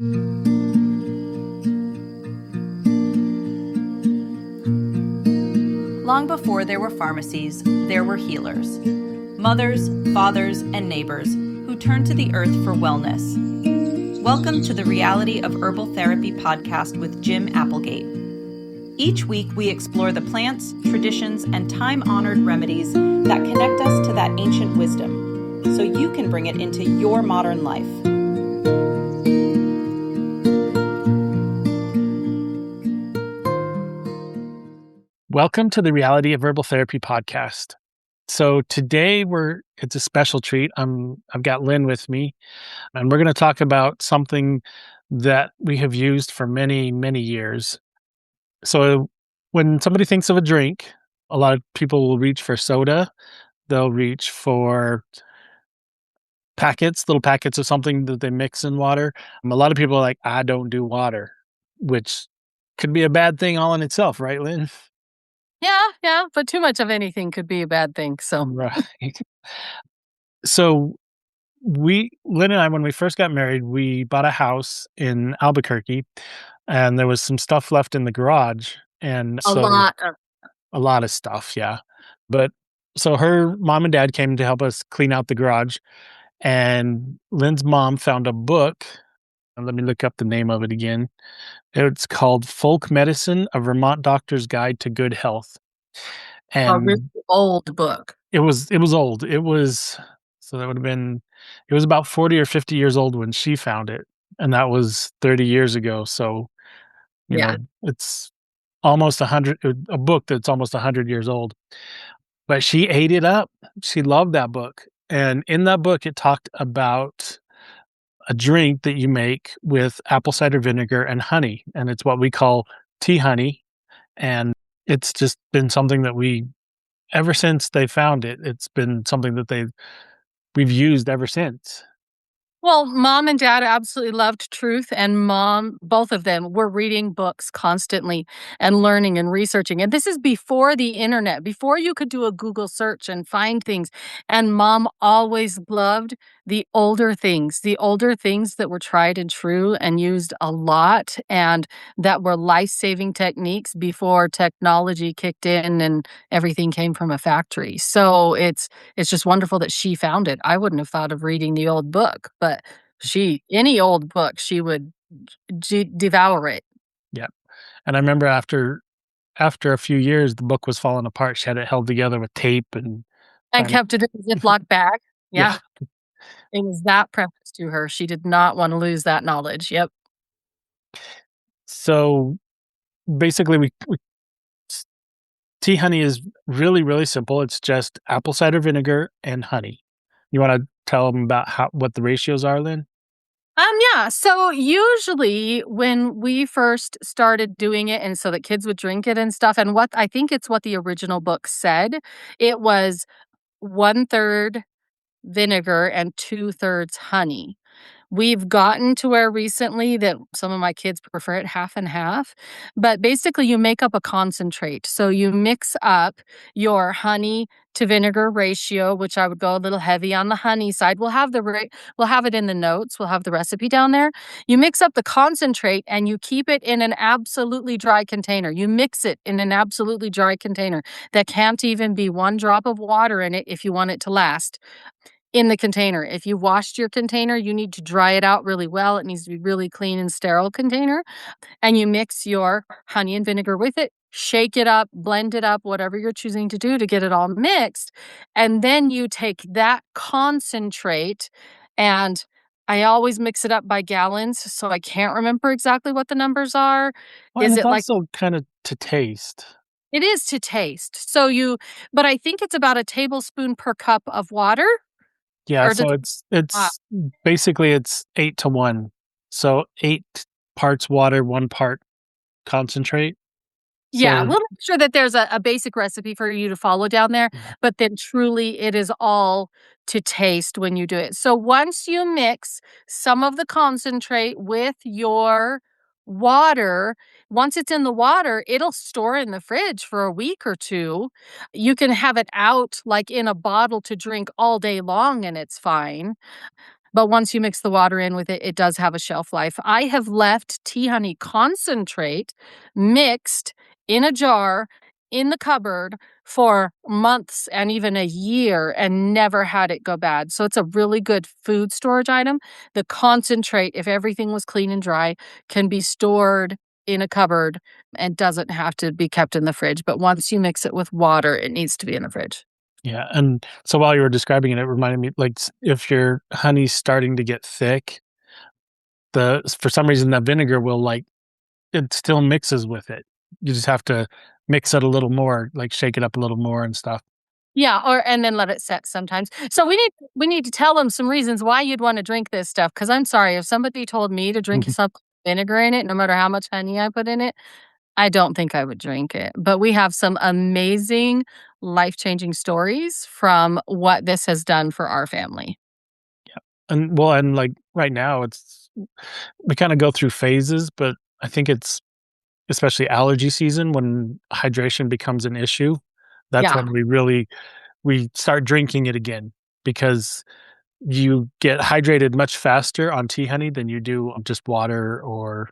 Long before there were pharmacies, there were healers. Mothers, fathers, and neighbors who turned to the earth for wellness. Welcome to the Reality of Herbal Therapy podcast with Jim Applegate. Each week we explore the plants, traditions, and time-honored remedies that connect us to that ancient wisdom, so you can bring it into your modern life. Welcome to the Reality of Herbal Therapy podcast. So today it's a special treat. I've got Lynn with me, and we're going to talk about something that we have used for many, many years. So when somebody thinks of a drink, a lot of people will reach for soda. They'll reach for little packets of something that they mix in water. A lot of people are like, I don't do water, which could be a bad thing all in itself, right, Lynn? Yeah, but too much of anything could be a bad thing, so. Right. So Lynn and I, when we first got married, we bought a house in Albuquerque, and there was some stuff left in the garage, and A lot of stuff, yeah. But so her mom and dad came to help us clean out the garage, and Lynn's mom found a book. And let me look up the name of it again. It's called Folk Medicine: A Vermont Doctor's Guide to Good Health. a really old book. It was old. It was about 40 or 50 years old when she found it, and that was 30 years ago. So, you know, it's almost a book that's almost 100 years old. But she ate it up. She loved that book. And in that book, it talked about a drink that you make with apple cider vinegar and honey, and it's what we call tea honey. And it's just been something that ever since they found it, it's been something that we've used ever since. Well, mom and dad absolutely loved truth, and mom, both of them, were reading books constantly and learning and researching. And this is before the internet, before you could do a Google search and find things. And mom always loved the older things that were tried and true and used a lot, and that were life-saving techniques before technology kicked in and everything came from a factory. So it's just wonderful that she found it. I wouldn't have thought of reading the old book, but any old book, she would devour it. Yeah. And I remember after a few years, the book was falling apart. She had it held together with tape and kept it in a Ziploc bag. Yeah. It was that precious to her. She did not want to lose that knowledge. Yep. So basically, tea honey is really, really simple. It's just apple cider vinegar and honey. You want to tell them about what the ratios are, Lynn? Yeah. So usually when we first started doing it, and so that kids would drink it and stuff, and I think it's what the original book said, it was 1/3 vinegar and 2/3 honey. We've gotten to where recently that some of my kids prefer it half and half, but basically you make up a concentrate. So you mix up your honey to vinegar ratio, which I would go a little heavy on the honey side. We'll have it in the notes. We'll have the recipe down there. You mix up the concentrate and you keep it in an absolutely dry container. You mix it in an absolutely dry container that can't even be one drop of water in it if you want it to last. In the container. If you washed your container, you need to dry it out really well. It needs to be really clean and sterile container. And you mix your honey and vinegar with it, shake it up, blend it up, whatever you're choosing to do to get it all mixed. And then you take that concentrate, and I always mix it up by gallons, so I can't remember exactly what the numbers are. Well, Is it's it like also kind of to taste. it is to taste. But I think it's about a tablespoon per cup of water. Yeah, Or so does it's basically it's 8 to 1. So 8 parts water, 1 part concentrate. Yeah, So we'll make sure that there's a basic recipe for you to follow down there, but then truly it is all to taste when you do it. So once you mix some of the concentrate with your water, once it's in the water, it'll store in the fridge for a week or two. You can have it out like in a bottle to drink all day long and it's fine. But once you mix the water in with it, it does have a shelf life. I have left tea honey concentrate mixed in a jar in the cupboard for months and even a year and never had it go bad. So it's a really good food storage item. The concentrate, if everything was clean and dry, can be stored in a cupboard and doesn't have to be kept in the fridge. But once you mix it with water, it needs to be in the fridge. Yeah, and so while you were describing it, it reminded me, like, if your honey's starting to get thick, for some reason, the vinegar will, like, it still mixes with it. You just have to mix it a little more, like, shake it up a little more and stuff. Yeah, and then let it set sometimes. So we need to tell them some reasons why you'd wanna drink this stuff. Because 'cause I'm sorry, if somebody told me to drink something with vinegar in it, no matter how much honey I put in it, I don't think I would drink it. But we have some amazing life-changing stories from what this has done for our family. And, well, and, like, right now, we kinda go through phases, but I think it's especially allergy season when hydration becomes an issue. That's Yeah. when we start drinking it again, because you get hydrated much faster on tea honey than you do on just water or,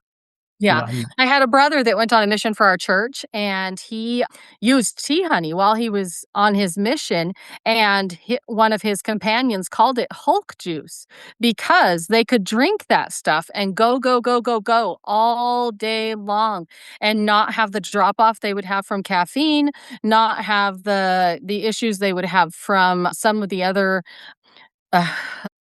you Yeah. know, I had a brother that went on a mission for our church, and he used tea honey while he was on his mission, and one of his companions called it Hulk juice because they could drink that stuff and go, go, go, go, go all day long and not have the drop off they would have from caffeine, not have the issues they would have from some of the other uh,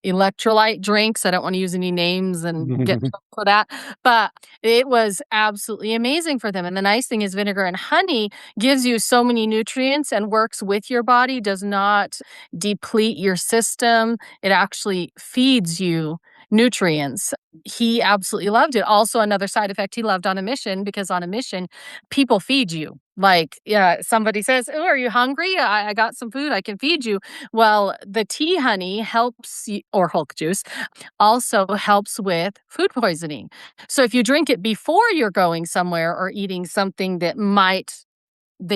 electrolyte drinks. I don't wanna use any names and get in trouble for that, but it was absolutely amazing for them, and the nice thing is vinegar and honey gives you so many nutrients and works with your body, does not deplete your system. It actually feeds you nutrients. He absolutely loved it. Also, another side effect he loved on a mission, because on a mission, people feed you. Like, yeah, somebody says, "Oh, are you hungry? I got some food, I can feed you." Well, the tea honey helps you, or Hulk juice also helps with food poisoning. So if you drink it before you're going somewhere or eating something that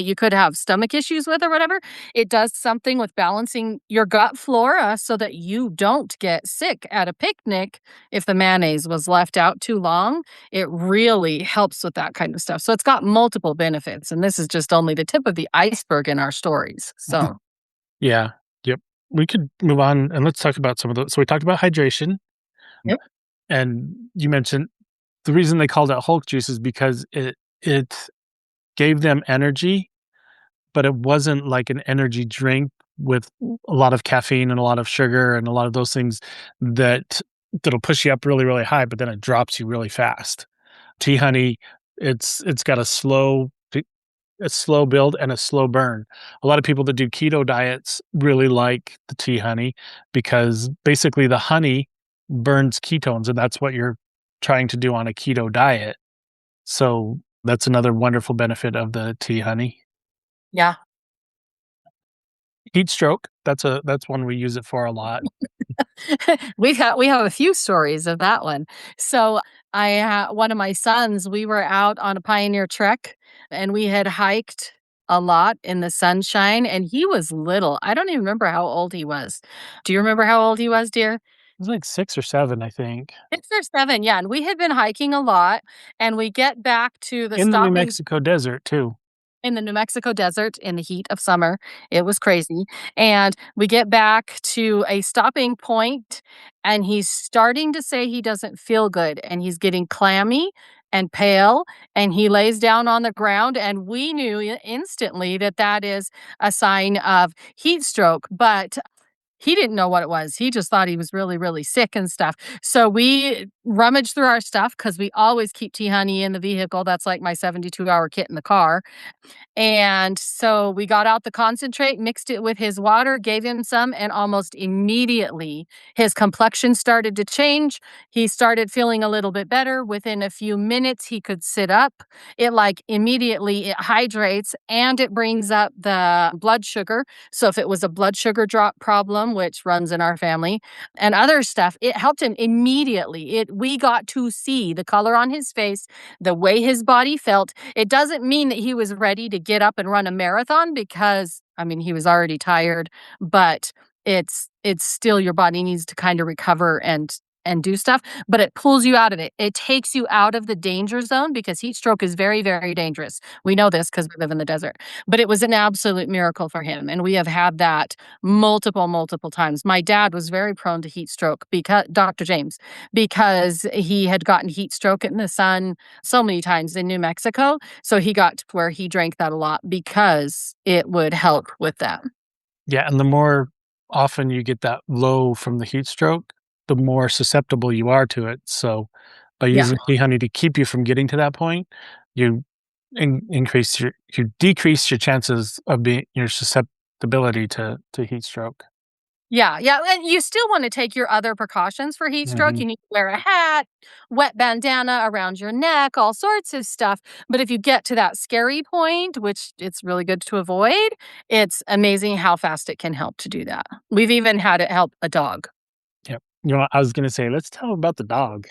you could have stomach issues with or whatever, it does something with balancing your gut flora so that you don't get sick at a picnic if the mayonnaise was left out too long. It really helps with that kind of stuff. So it's got multiple benefits, and this is just only the tip of the iceberg in our stories. So, Yeah, yep. We could move on and let's talk about some of those. So we talked about hydration, yep. and you mentioned the reason they called it Hulk juice is because it gave them energy, but it wasn't like an energy drink with a lot of caffeine and a lot of sugar and a lot of those things that'll push you up really, really high, but then it drops you really fast. Tea honey, it's got a slow build and a slow burn. A lot of people that do keto diets really like the tea honey because basically the honey burns ketones, and that's what you're trying to do on a keto diet. So that's another wonderful benefit of the tea honey. Yeah. Heat stroke, that's one we use it for a lot. We have a few stories of that one. So one of my sons, we were out on a pioneer trek and we had hiked a lot in the sunshine and he was little. I don't even remember how old he was. Do you remember how old he was, dear? It was like 6 or 7, I think. 6 or 7, yeah. And we had been hiking a lot and we get back to the In the New stopping Mexico desert too. in the New Mexico desert in the heat of summer. It was crazy. And we get back to a stopping point, and he's starting to say he doesn't feel good, and he's getting clammy and pale, and he lays down on the ground. And we knew instantly that that is a sign of heat stroke. But he didn't know what it was. He just thought he was really, really sick and stuff. So we rummaged through our stuff because we always keep tea honey in the vehicle. That's like my 72-hour kit in the car. And so we got out the concentrate, mixed it with his water, gave him some, and almost immediately his complexion started to change. He started feeling a little bit better. Within a few minutes, he could sit up. It like immediately it hydrates and it brings up the blood sugar. So if it was a blood sugar drop problem, which runs in our family, and other stuff, it helped him immediately. We got to see the color on his face, the way his body felt. It doesn't mean that he was ready to get up and run a marathon because, I mean, he was already tired, but it's still your body needs to kind of recover and do stuff, but it pulls you out of it. It takes you out of the danger zone because heat stroke is very, very dangerous. We know this because we live in the desert. But it was an absolute miracle for him, and we have had that multiple, multiple times. My dad was very prone to heat stroke because Dr. James, because he had gotten heat stroke in the sun so many times in New Mexico. So he got to where he drank that a lot because it would help with that. Yeah, and the more often you get that low from the heat stroke, the more susceptible you are to it. So by Yeah. using tea honey to keep you from getting to that point, you you decrease your chances of being your susceptibility to heat stroke. Yeah, yeah, and you still wanna take your other precautions for heat stroke. Mhm. You need to wear a hat, wet bandana around your neck, all sorts of stuff, but if you get to that scary point, which it's really good to avoid, it's amazing how fast it can help to do that. We've even had it help a dog. Yep. I was gonna say, let's tell about the dog.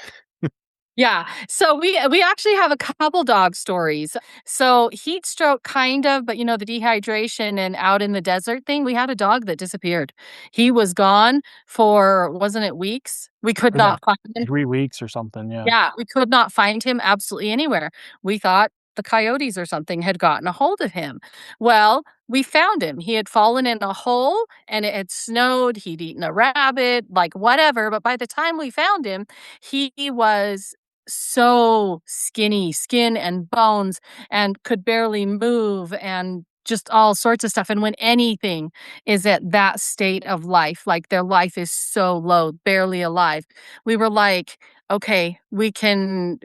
Yeah. So we actually have a couple dog stories. So heat stroke kind of, but the dehydration and out in the desert thing, we had a dog that disappeared. He was gone for wasn't it weeks? We could For like not find him. 3 weeks or something, yeah. Yeah, we could not find him absolutely anywhere. We thought the coyotes or something had gotten a hold of him. Well, we found him. He had fallen in a hole and it had snowed. He'd eaten a rabbit, like whatever. But by the time we found him, he was so skinny, skin and bones, and could barely move and just all sorts of stuff. And when anything is at that state of life, like their life is so low, barely alive, we were like, okay, we can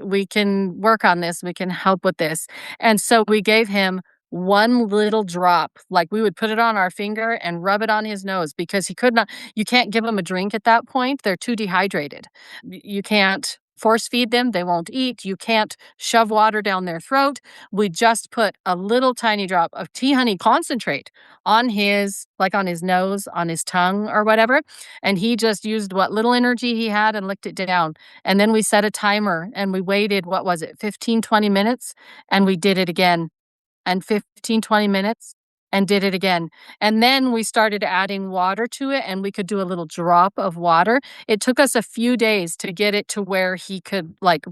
work on this. We can help with this. And so we gave him one little drop. Like we would put it on our finger and rub it on his nose because he could not you can't give them a drink at that point. They're too dehydrated. You can't force feed them. They won't eat. You can't shove water down their throat. We just put a little tiny drop of tea honey concentrate on his nose, on his tongue or whatever. And he just used what little energy he had and licked it down. And then we set a timer and we waited, what was it, 15, 20 minutes? And we did it again. And 15, 20 minutes and did it again. And then we started adding water to it and we could do a little drop of water. It took us a few days to get it to where he could like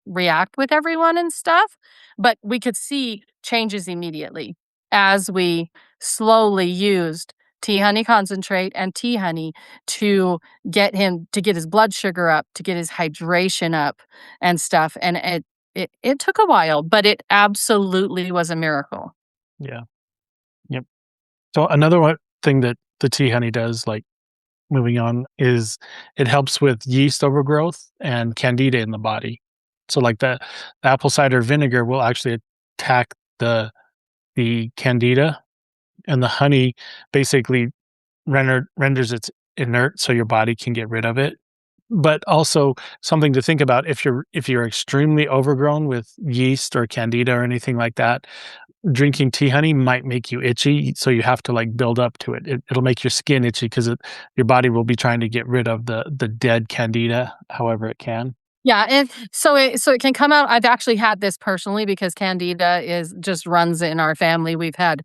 react with everyone and stuff, but we could see changes immediately as we slowly used tea honey concentrate and tea honey to get his blood sugar up, to get his hydration up and stuff. And it took a while, but it absolutely was a miracle. Yeah. Yep. So another thing that the tea honey does, like moving on, is it helps with yeast overgrowth and candida in the body. So like the apple cider vinegar will actually attack the candida, and the honey basically renders it inert so your body can get rid of it. But also something to think about, if you're extremely overgrown with yeast or candida or anything like that, drinking tea honey might make you itchy, so you have to, like, build up to it. It'll make your skin itchy 'cause your body will be trying to get rid of the dead candida however it can. Yeah, and so it can come out. I've actually had this personally because candida is just runs in our family. We've had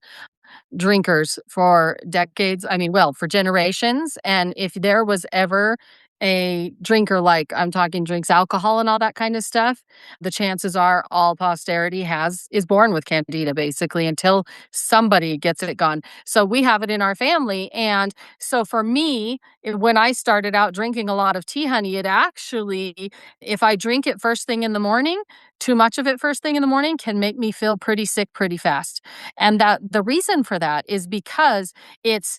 drinkers for decades, I mean, well, for generations, and if there was ever a drinker, like, I'm talking drinks alcohol and all that kind of stuff, the chances are all posterity has is born with candida basically until somebody gets it gone. So we have it in our family, and so for me, when I started out drinking a lot of tea honey, it actually if I drink it first thing in the morning, too much of it first thing in the morning can make me feel pretty sick pretty fast. And that the reason for that is because it's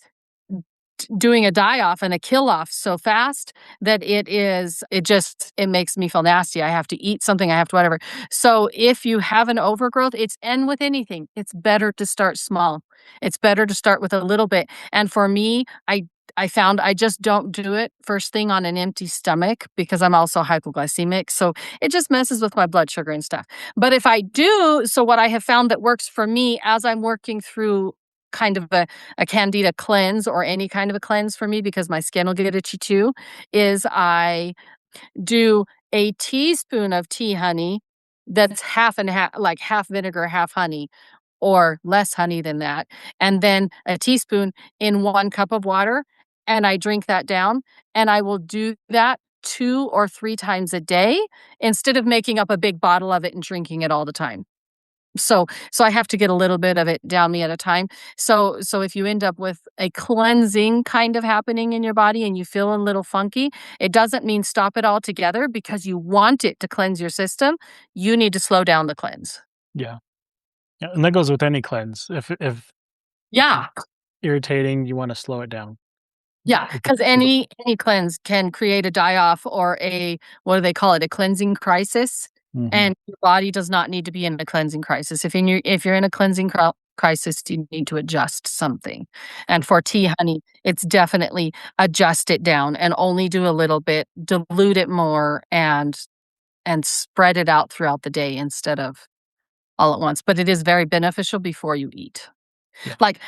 doing a die off and a kill off so fast that it makes me feel nasty. I have to eat something, I have to whatever. So if you have an overgrowth, and with anything, it's better to start small. It's better to start with a little bit. And for me, I found I just don't do it first thing on an empty stomach because I'm also hypoglycemic. So it just messes with my blood sugar and stuff. But if I do, so what I have found that works for me as I'm working through kind of a candida cleanse or any kind of a cleanse for me because my skin will get itchy too, is I do a teaspoon of tea honey that's half and half, like half vinegar, half honey, or less honey than that, and then a teaspoon in 1 cup of water, and I drink that down, and I will do that 2 or 3 times a day instead of making up a big bottle of it and drinking it all the time. So I have to get a little bit of it down me at a time. So if you end up with a cleansing kind of happening in your body and you feel a little funky, it doesn't mean stop it altogether because you want it to cleanse your system. You need to slow down the cleanse. Yeah. Yeah, and that goes with any cleanse. If Yeah. it's irritating, you wanna slow it down. Yeah, If because if any cleanse can create a die-off or a what do they call it? A cleansing crisis, Mhm. and your body does not need to be in a cleansing crisis. If you're in a cleansing crisis, you need to adjust something. And for tea, honey, it's definitely adjust it down and only do a little bit, dilute it more, and spread it out throughout the day instead of all at once. But it is very beneficial before you eat. Yeah. Like,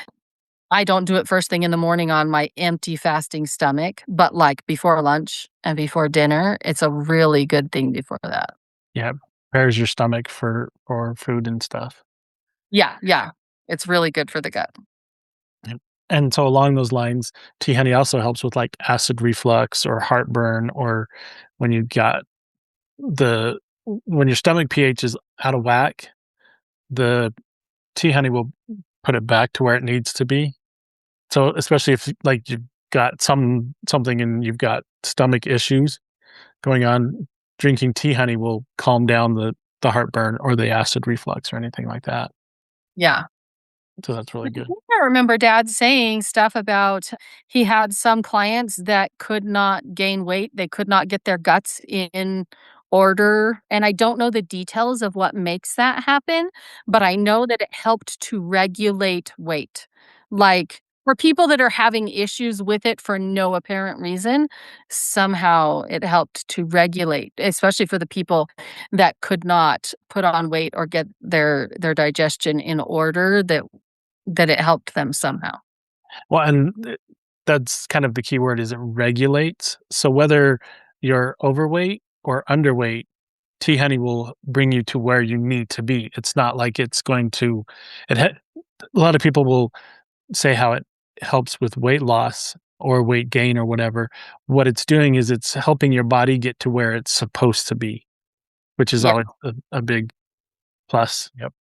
I don't do it first thing in the morning on my empty fasting stomach, but, like, before lunch and before dinner, it's a really good thing before that. Yeah, prepares your stomach for food and stuff. Yeah, yeah. It's really good for the gut. Yep. And so along those lines, tea honey also helps with, like, acid reflux or heartburn or when you got the when your stomach pH is out of whack, the tea honey will put it back to where it needs to be. So, especially if, like, you've got something and you've got stomach issues going on, drinking tea honey will calm down the heartburn or the acid reflux or anything like that. Yeah. So that's really good. I remember dad saying stuff about he had some clients that could not gain weight. They could not get their guts in order. And I don't know the details of what makes that happen, but I know that it helped to regulate weight. Like for people that are having issues with it for no apparent reason, somehow it helped to regulate, especially for the people that could not put on weight or get their digestion in order that it helped them somehow. Well, and that's kind of the key word is it regulates. So whether you're overweight or underweight, tea honey will bring you to where you need to be. It's not like it's going to it ha a lot of people will say how it helps with weight loss or weight gain or whatever. What it's doing is it's helping your body get to where it's supposed to be, which is Yeah. always a big plus. Yep.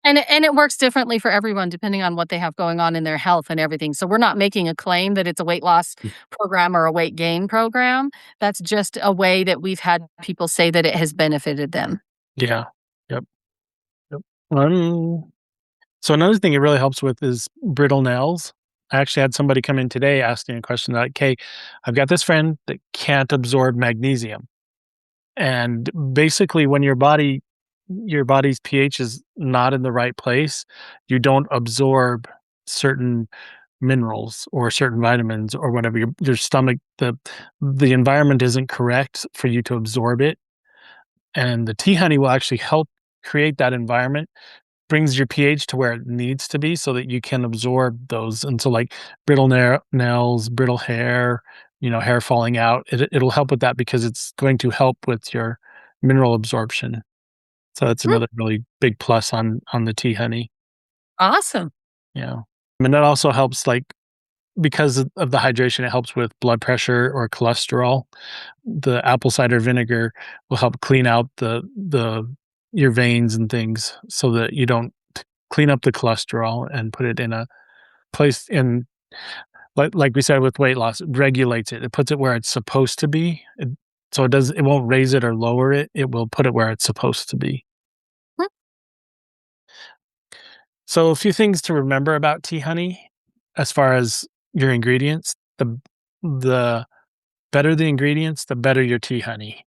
And it works differently for everyone depending on what they have going on in their health and everything. So we're not making a claim that it's a weight loss program or a weight gain program. That's just a way that we've had people say that it has benefited them. Yeah. Yep. Yep. So another thing it really helps with is brittle nails. I actually had somebody come in today asking a question like, "Hey, I've got this friend that can't absorb magnesium." And basically when your body's pH is not in the right place, you don't absorb certain minerals or certain vitamins or whatever. Your stomach, the environment isn't correct for you to absorb it. And the tea honey will actually help create that environment, brings your pH to where it needs to be so that you can absorb those. And so like brittle nails, brittle hair, hair falling out, it'll help with that because it's going to help with your mineral absorption. So that's Mm, another really big plus on the tea honey. awesome. Yeah. And that also helps like because of the hydration, it helps with blood pressure or cholesterol. The apple cider vinegar will help clean out the your veins and things so that you don't clean up the cholesterol and put it in a place in like we said with weight loss, it regulates it. It puts it where it's supposed to be. So it won't raise it or lower it. It will put it where it's supposed to be. Mm, So a few things to remember about tea honey as far as your ingredients. The better the ingredients, the better your tea honey.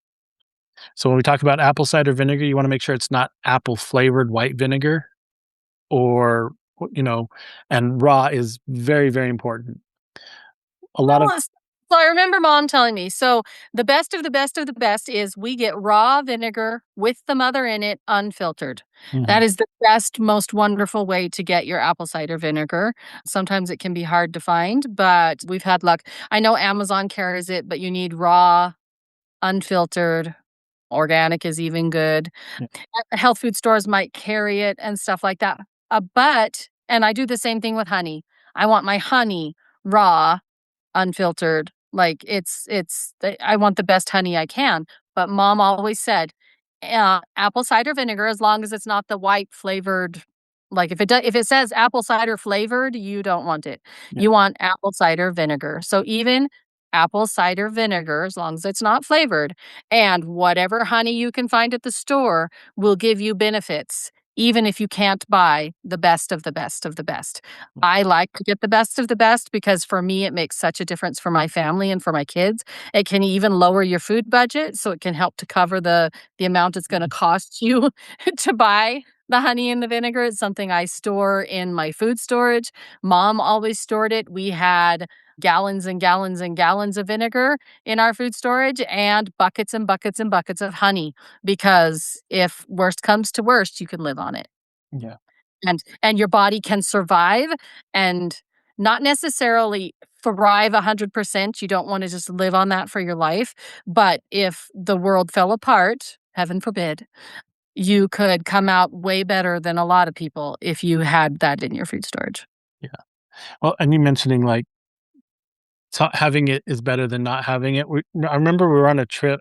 So when we talk about apple cider vinegar, you want to make sure it's not apple flavored white vinegar or you know, and raw is very, very important. A lot of well, so I remember mom telling me, so the best of the best of the best is we get raw vinegar with the mother in it, unfiltered. That Mhm, is the best, most wonderful way to get your apple cider vinegar. Sometimes it can be hard to find, but we've had luck. I know Amazon carries it, but you need raw, unfiltered. Organic is even good. yeah, Health food stores might carry it and stuff like that. And I do the same thing with honey. I want my honey raw unfiltered. Like I want the best honey I can. But mom always said, apple cider vinegar, as long as it's not the white flavored. Like if it says apple cider flavored, you don't want it. Yeah. You want apple cider vinegar. So even apple cider vinegar, as long as it's not flavored, and whatever honey you can find at the store will give you benefits, even if you can't buy the best of the best of the best. I like to get the best of the best because for me, it makes such a difference for my family and for my kids. It can even lower your food budget, so it can help to cover the amount it's going to cost you to buy the honey and the vinegar. It's something I store in my food storage. Mom always stored it. We had gallons and gallons and gallons of vinegar in our food storage and buckets and buckets and buckets of honey because if worst comes to worst, you can live on it. Yeah. And your body can survive and not necessarily thrive 100%. You don't want to just live on that for your life. But if the world fell apart, heaven forbid, you could come out way better than a lot of people if you had that in your food storage. Yeah. Well, and you mentioning like having it is better than not having it. I remember we were on a trip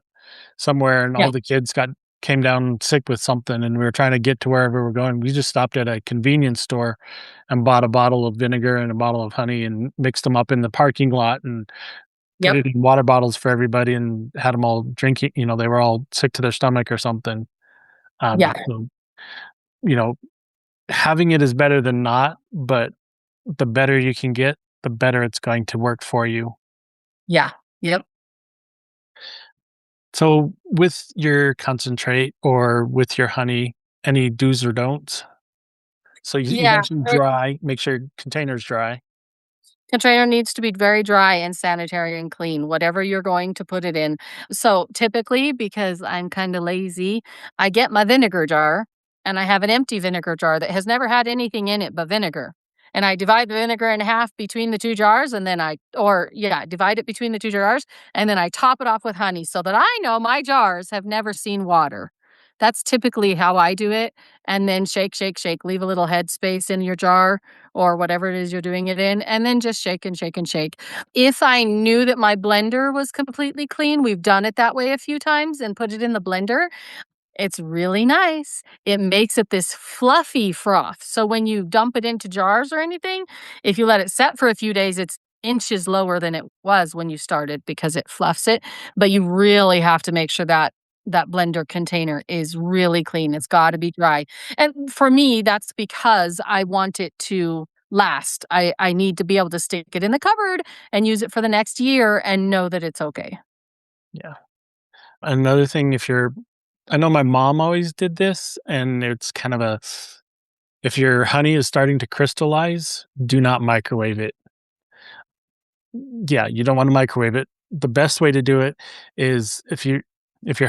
somewhere and Yeah. all the kids came down sick with something and we were trying to get to wherever we're going. We just stopped at a convenience store and bought a bottle of vinegar and a bottle of honey and mixed them up in the parking lot and put Yep. it in water bottles for everybody and had them all drinking. They were all sick to their stomach or something. Yeah. So, you know, having it is better than not, but the better you can get, the better it's going to work for you. Yeah. Yep. So with your concentrate or with your honey, any do's or don'ts? So you Yeah. mentioned dry, make sure your container's dry. Container needs to be very dry and sanitary and clean, whatever you're going to put it in. So typically, because I'm kind of lazy, I get my vinegar jar and I have an empty vinegar jar that has never had anything in it but vinegar. And I divide the vinegar in half between the two jars and then divide it between the two jars and then I top it off with honey so that I know my jars have never seen water. That's typically how I do it. And then shake, shake, shake, leave a little head space in your jar or whatever it is you're doing it in, and then just shake and shake and shake. If I knew that my blender was completely clean, we've done it that way a few times and put it in the blender. It's really nice. It makes it this fluffy froth. So when you dump it into jars or anything, if you let it set for a few days, it's inches lower than it was when you started because it fluffs it. But you really have to make sure that blender container is really clean. It's got to be dry. And for me, that's because I want it to last. I need to be able to stick it in the cupboard and use it for the next year and know that it's okay. Yeah. Another thing, I know my mom always did this, and it's kind of if your honey is starting to crystallize, do not microwave it. Yeah, you don't want to microwave it. The best way to do it is if your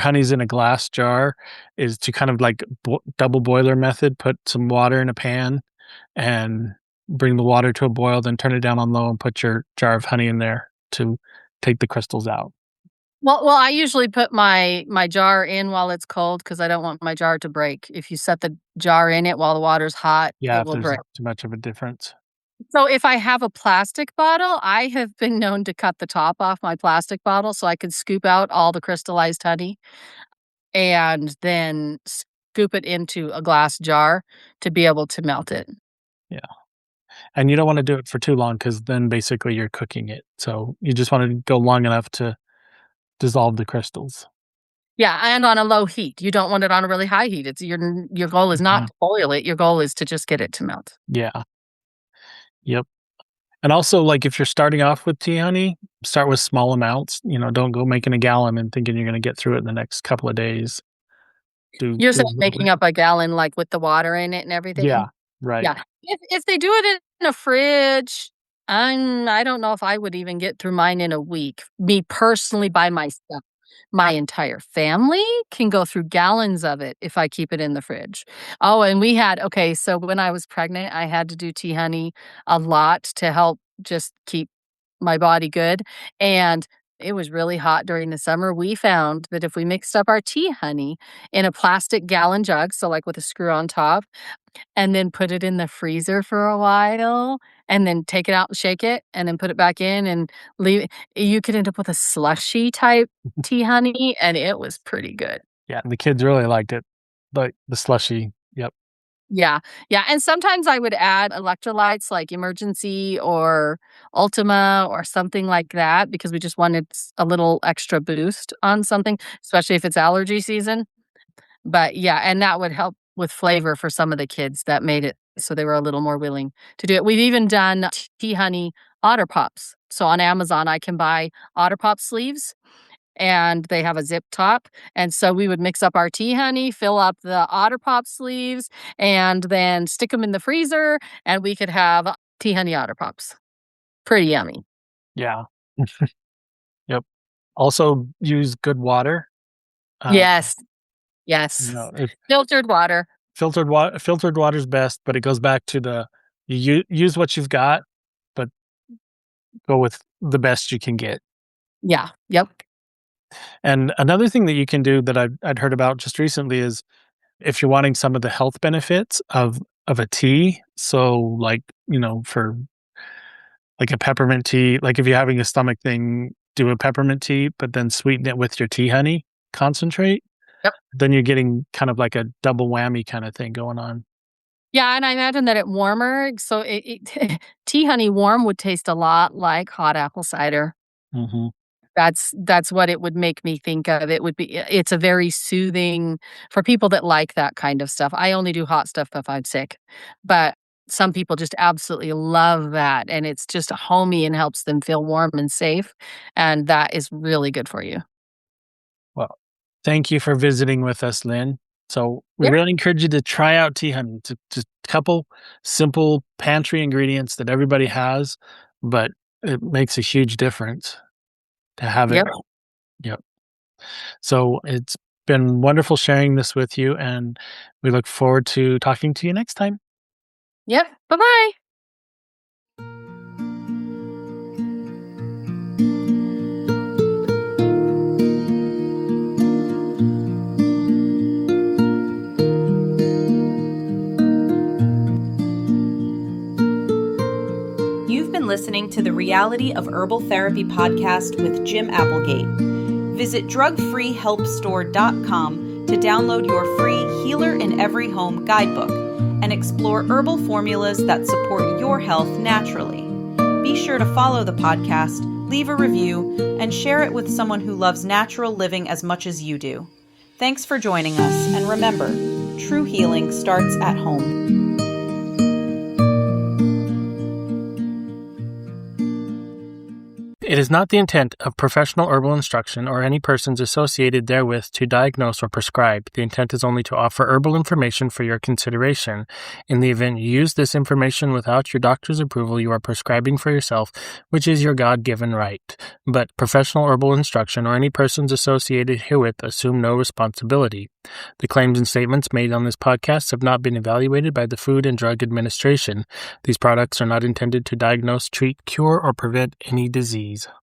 honey's in a glass jar, is to kind of like double boiler method, put some water in a pan and bring the water to a boil, then turn it down on low and put your jar of honey in there to take the crystals out. Well, I usually put my jar in while it's cold because I don't want my jar to break. If you set the jar in it while the water's hot, Yeah, it if will there's break. too much of a difference. So if I have a plastic bottle, I have been known to cut the top off my plastic bottle so I could scoop out all the crystallized honey and then scoop it into a glass jar to be able to melt it. Yeah. And you don't wanna do it for too long because then basically you're cooking it. So you just wanna go long enough to dissolve the crystals. Yeah, and on a low heat. You don't want it on a really high heat. It's your goal is not Mhm. to boil it. Your goal is to just get it to melt. Yeah. Yep. And also, like, if you're starting off with tea honey, start with small amounts, don't go making a gallon and thinking you're gonna get through it in the next couple of days. You're Do saying a little making bit. up a gallon, like, with the water in it and everything? Yeah, right. Yeah. If they do it in a fridge, I don't know if I would even get through mine in a week, me personally by myself. My entire family can go through gallons of it if I keep it in the fridge. Oh, and so when I was pregnant, I had to do tea honey a lot to help just keep my body good, and it was really hot during the summer, we found that if we mixed up our tea honey in a plastic gallon jug, so like with a screw on top, and then put it in the freezer for a while, and then take it out and shake it, and then put it back in and leave it, you could end up with a slushy type tea honey, and it was pretty good. Yeah, and the kids really liked it, like the slushy. Yep. Yeah, yeah, and sometimes I would add electrolytes like Emergency or Ultima or something like that because we just wanted a little extra boost on something, especially if it's allergy season. But yeah, and that would help with flavor for some of the kids that made it so they were a little more willing to do it. We've even done tea honey otter pops. So on Amazon, I can buy otter pop sleeves and they have a zip top. And so we would mix up our tea honey, fill up the otter pop sleeves, and then stick them in the freezer, and we could have tea honey otter pops. Pretty yummy. Yeah. Yep. Also use good water. Yes. You Yes. know, Filtered water. filtered water is best, but it goes back to you use what you've got, but go with the best you can get. Yeah. Yep. And another thing that you can do that I'd heard about just recently is if you're wanting some of the health benefits of a tea, so like, for like a peppermint tea, like if you're having a stomach thing, do a peppermint tea, but then sweeten it with your tea honey concentrate. Yep. Then you're getting kind of like a double whammy kind of thing going on. Yeah, and I imagine that it warmer, so tea honey warm would taste a lot like hot apple cider. Mhm. That's what it would make me think of. It's a very soothing for people that like that kind of stuff. I only do hot stuff if I'm sick, but some people just absolutely love that, and it's just homey and helps them feel warm and safe, and that is really good for you. Well, thank you for visiting with us, Lynn. So we Yeah. really encourage you to try out tea honey. It's just a couple simple pantry ingredients that everybody has, but it makes a huge difference to have it. Yep. Yep. So it's been wonderful sharing this with you, and we look forward to talking to you next time. Yep. Bye-bye. You've been listening to the Reality of Herbal Therapy podcast with Jim Applegate. Visit drugfreehelpstore.com to download your free Healer in Every Home guidebook and explore herbal formulas that support your health naturally. Be sure to follow the podcast, leave a review, and share it with someone who loves natural living as much as you do. Thanks for joining us, and remember, true healing starts at home. It is not the intent of professional herbal instruction or any persons associated therewith to diagnose or prescribe. The intent is only to offer herbal information for your consideration. In the event you use this information without your doctor's approval, you are prescribing for yourself, which is your God-given right. But professional herbal instruction or any persons associated herewith assume no responsibility. The claims and statements made on this podcast have not been evaluated by the Food and Drug Administration. These products are not intended to diagnose, treat, cure, or prevent any disease.